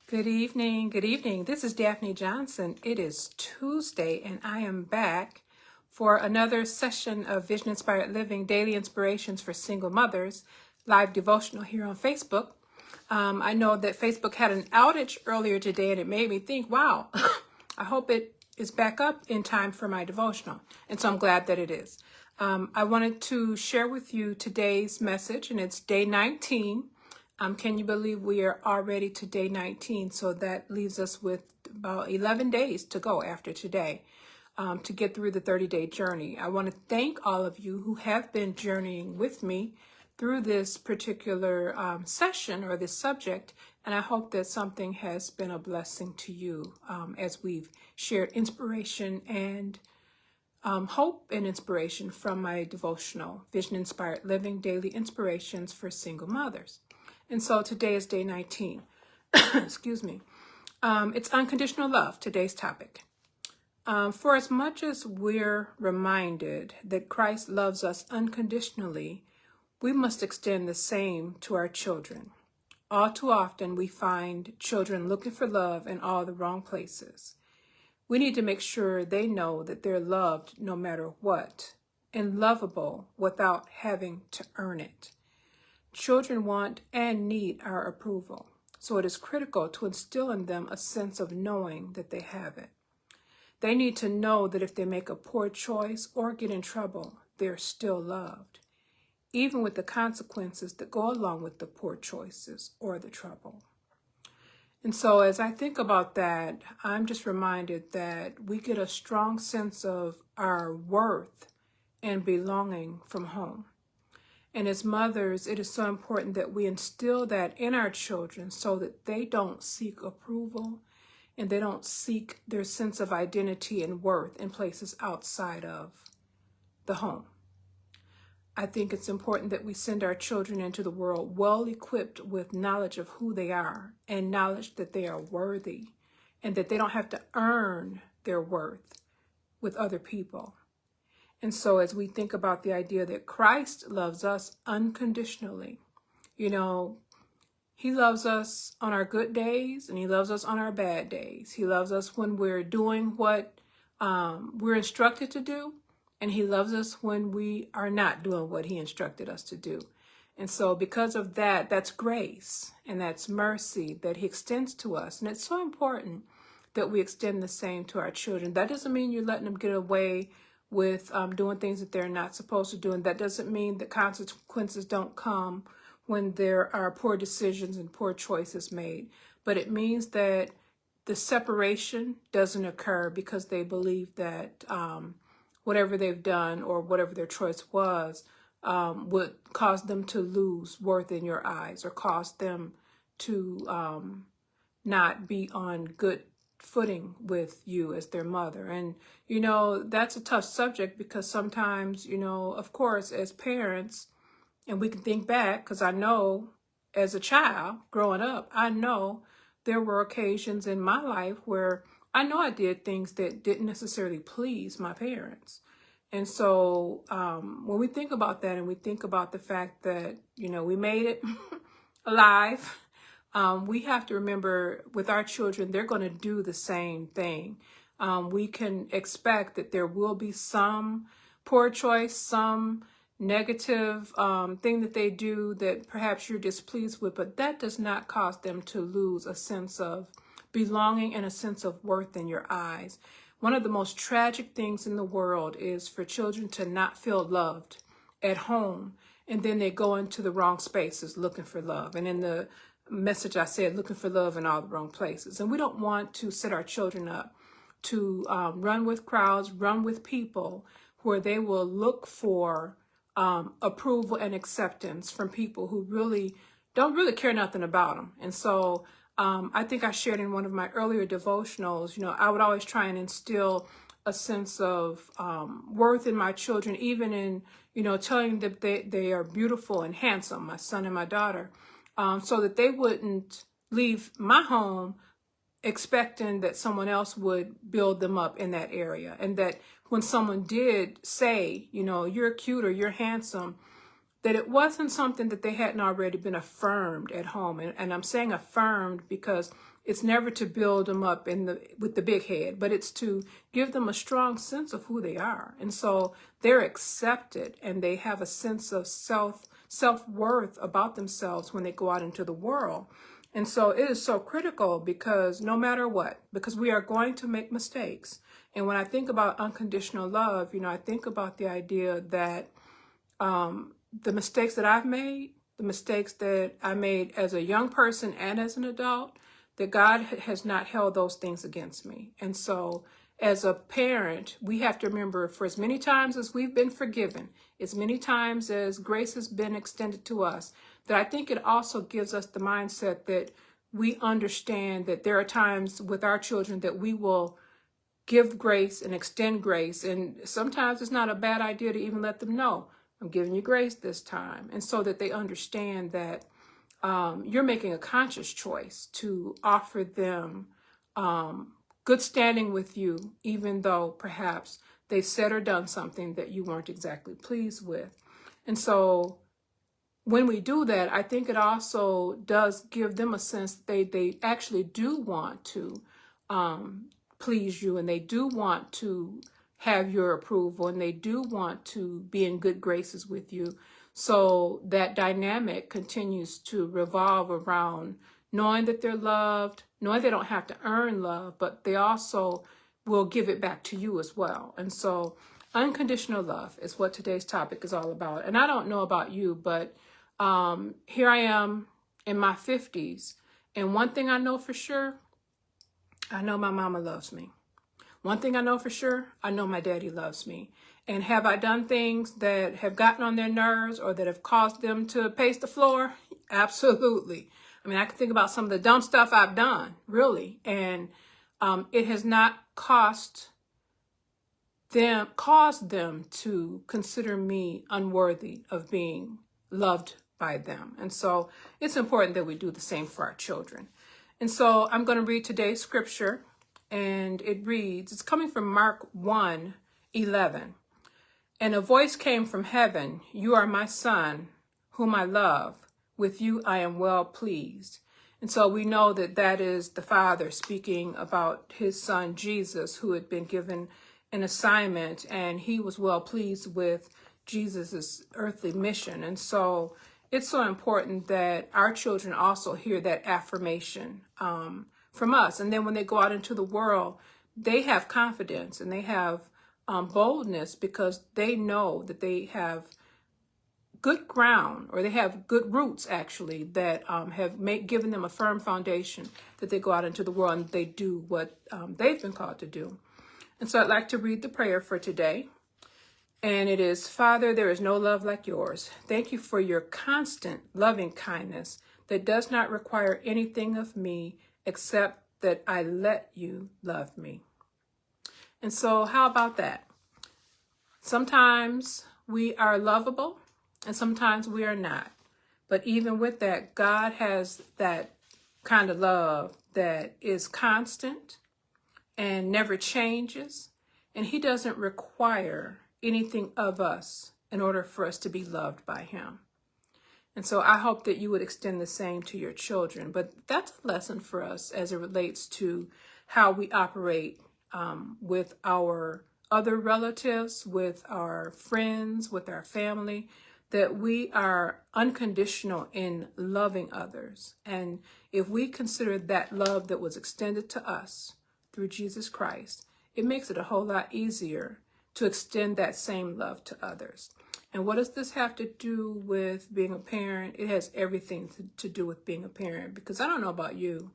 Good evening. Good evening. This is Daphne Johnson. It is Tuesday, and I am back for another session of Vision Inspired Living Daily Inspirations for Single Mothers live devotional here on Facebook. I know that Facebook had an outage earlier today, and it made me think, wow, I hope it is back up in time for my devotional. And so I'm glad that it is. I wanted to share with you today's message, and it's day 19. Can you believe we are already to day 19? So that leaves us with about 11 days to go after today to get through the 30-day journey. I want to thank all of you who have been journeying with me through this particular session or this subject, and I hope that something has been a blessing to you as we've shared inspiration and hope and inspiration from my devotional, Vision Inspired Living Daily Inspirations for Single Mothers. And so today is day 19. Excuse me. It's unconditional love, today's topic. For as much as we're reminded that Christ loves us unconditionally, we must extend the same to our children. All too often, we find children looking for love in all the wrong places. We need to make sure they know that they're loved no matter what, and lovable without having to earn it. Children want and need our approval, so it is critical to instill in them a sense of knowing that they have it. They need to know that if they make a poor choice or get in trouble, they're still loved, even with the consequences that go along with the poor choices or the trouble. And so as I think about that, I'm just reminded that we get a strong sense of our worth and belonging from home. And as mothers, it is so important that we instill that in our children so that they don't seek approval and they don't seek their sense of identity and worth in places outside of the home. I think it's important that we send our children into the world well equipped with knowledge of who they are and knowledge that they are worthy and that they don't have to earn their worth with other people. And so as we think about the idea that Christ loves us unconditionally, he loves us on our good days and he loves us on our bad days. He loves us when we're doing what we're instructed to do, and he loves us when we are not doing what he instructed us to do. And so because of that, that's grace and that's mercy that he extends to us. And it's so important that we extend the same to our children. That doesn't mean you're letting them get away with doing things that they're not supposed to do. And that doesn't mean that consequences don't come when there are poor decisions and poor choices made. But it means that the separation doesn't occur because they believe that whatever they've done or whatever their choice was would cause them to lose worth in your eyes or cause them to not be on good footing with you as their mother. And, that's a tough subject because sometimes, of course, as parents, and we can think back, because I know as a child growing up, I know there were occasions in my life where I know I did things that didn't necessarily please my parents. And so when we think about that and we think about the fact that, we made it alive, we have to remember with our children, they're going to do the same thing. We can expect that there will be some poor choice, some negative thing that they do that perhaps you're displeased with, but that does not cause them to lose a sense of belonging and a sense of worth in your eyes. One of the most tragic things in the world is for children to not feel loved at home, and then they go into the wrong spaces looking for love. And in the message I said, looking for love in all the wrong places. And we don't want to set our children up to run with crowds, run with people where they will look for approval and acceptance from people who don't really care nothing about them. And so I think I shared in one of my earlier devotionals, I would always try and instill a sense of worth in my children, even in, telling them that they are beautiful and handsome, my son and my daughter, so that they wouldn't leave my home expecting that someone else would build them up in that area. And that when someone did say, you're cute or you're handsome, that it wasn't something that they hadn't already been affirmed at home. And I'm saying affirmed because it's never to build them up with the big head, but it's to give them a strong sense of who they are. And so they're accepted and they have a sense of self-worth about themselves when they go out into the world. And so it is so critical because no matter what, because we are going to make mistakes. And when I think about unconditional love, I think about the idea that the mistakes that I've made, the mistakes that I made as a young person and as an adult, that God has not held those things against me. And so as a parent, we have to remember, for as many times as we've been forgiven, as many times as grace has been extended to us, that I think it also gives us the mindset that we understand that there are times with our children that we will give grace and extend grace. And sometimes it's not a bad idea to even let them know, I'm giving you grace this time. And so that they understand that you're making a conscious choice to offer them good standing with you, even though perhaps they said or done something that you weren't exactly pleased with. And so when we do that, I think it also does give them a sense that they actually do want to please you, and they do want to have your approval, and they do want to be in good graces with you. So that dynamic continues to revolve around knowing that they're loved, knowing they don't have to earn love, but they also will give it back to you as well. And so unconditional love is what today's topic is all about. And I don't know about you, but here I am in my 50s. And one thing I know for sure, I know my mama loves me. One thing I know for sure, I know my daddy loves me. And have I done things that have gotten on their nerves or that have caused them to pace the floor? Absolutely. I mean, I can think about some of the dumb stuff I've done, really. And it has not caused them to consider me unworthy of being loved by them. And so it's important that we do the same for our children. And so I'm going to read today's scripture, and it reads, it's coming from Mark 1:11. And a voice came from heaven, you are my son, whom I love. With you I am well pleased. And so we know that that is the Father speaking about his son Jesus, who had been given an assignment, and he was well pleased with Jesus's earthly mission. And so it's so important that our children also hear that affirmation from us. And then when they go out into the world, they have confidence and they have boldness because they know that they have good ground, or they have good roots actually, that have given them a firm foundation that they go out into the world and they do what they've been called to do. And so I'd like to read the prayer for today. And it is, Father, there is no love like yours. Thank you for your constant loving kindness that does not require anything of me except that I let you love me. And so how about that? Sometimes we are lovable and sometimes we are not. But even with that, God has that kind of love that is constant and never changes. And he doesn't require anything of us in order for us to be loved by him. And so I hope that you would extend the same to your children. But that's a lesson for us as it relates to how we operate with our other relatives, with our friends, with our family, that we are unconditional in loving others. And if we consider that love that was extended to us through Jesus Christ, it makes it a whole lot easier to extend that same love to others. And what does this have to do with being a parent? It has everything to do with being a parent, because I don't know about you,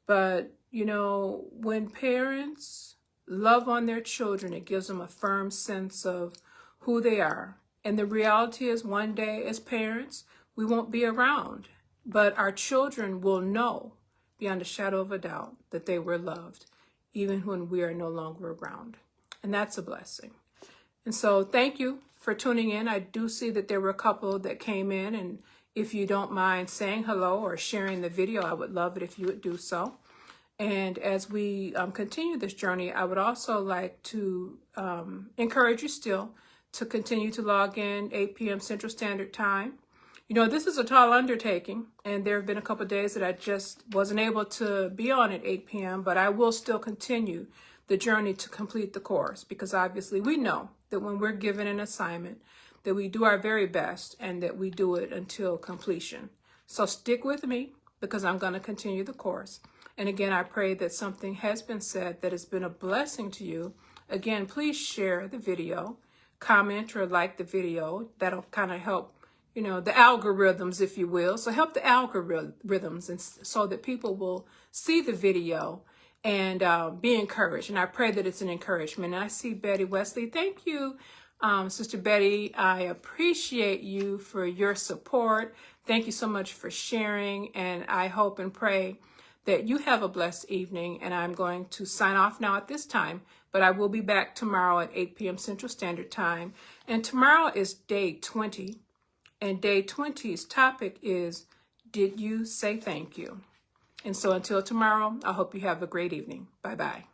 but when parents love on their children, it gives them a firm sense of who they are. And the reality is, one day as parents, we won't be around, but our children will know beyond a shadow of a doubt that they were loved, even when we are no longer around. And that's a blessing. And so thank you for tuning in. I do see that there were a couple that came in, and if you don't mind saying hello or sharing the video, I would love it if you would do so. And as we continue this journey, I would also like to encourage you still to continue to log in 8 p.m. Central Standard Time. You know, this is a tall undertaking, and there have been a couple of days that I just wasn't able to be on at 8 p.m., but I will still continue the journey to complete the course, because obviously we know that when we're given an assignment, that we do our very best and that we do it until completion. So stick with me, because I'm going to continue the course. And again, I pray that something has been said that has been a blessing to you. Again, please share the video, comment or like the video. That'll kind of help, you know, the algorithms, if you will. So help the algorithms, and so that people will see the video and be encouraged. And I pray that it's an encouragement. And I see Betty Wesley. Thank you, Sister Betty. I appreciate you for your support. Thank you so much for sharing. And I hope and pray that you have a blessed evening. And I'm going to sign off now at this time, but I will be back tomorrow at 8 p.m. Central Standard Time. And tomorrow is day 20. And day 20's topic is, did you say thank you? And so until tomorrow, I hope you have a great evening. Bye-bye.